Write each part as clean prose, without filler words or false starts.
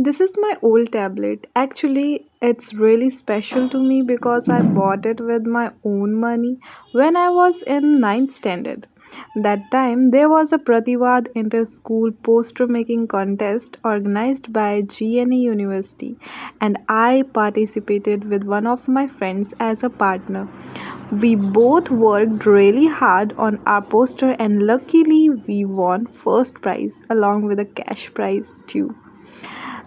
This is my old tablet. Actually, it's really special to me because I bought it with my own money when I was in ninth standard. That time, there was a Pratibad inter-school poster making contest organized by GNA University, and I participated with one of my friends as a partner. We both worked really hard on our poster, and luckily, we won first prize along with a cash prize too.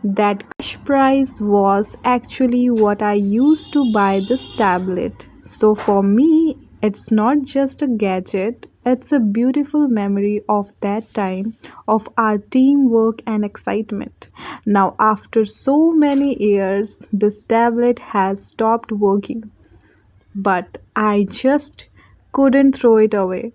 That cash prize was actually what I used to buy this tablet. So for me, it's not just a gadget, it's a beautiful memory of that time, of our teamwork and excitement. Now, after so many years, this tablet has stopped working, but I just couldn't throw it away.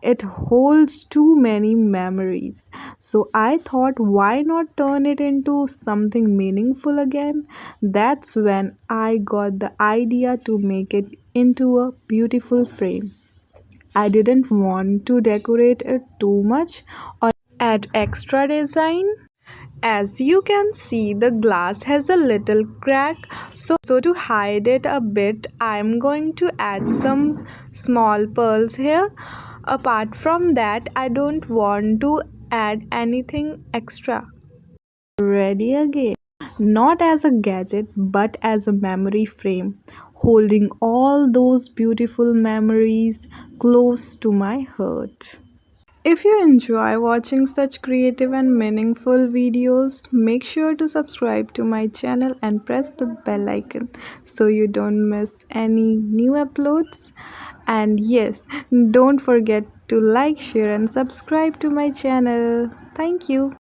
It holds too many memories. So I thought, why not turn it into something meaningful again? That's when I got the idea to make it into a beautiful frame. I didn't want to decorate it too much or add extra design. As you can see, the glass has a little crack, so to hide it a bit, I'm going to add some small pearls here. Apart from that, I don't want to add anything extra. Ready again. Not as a gadget, but as a memory frame, holding all those beautiful memories close to my heart. If you enjoy watching such creative and meaningful videos, make sure to subscribe to my channel and press the bell icon so you don't miss any new uploads. And yes, don't forget to like, share, and subscribe to my channel. Thank you.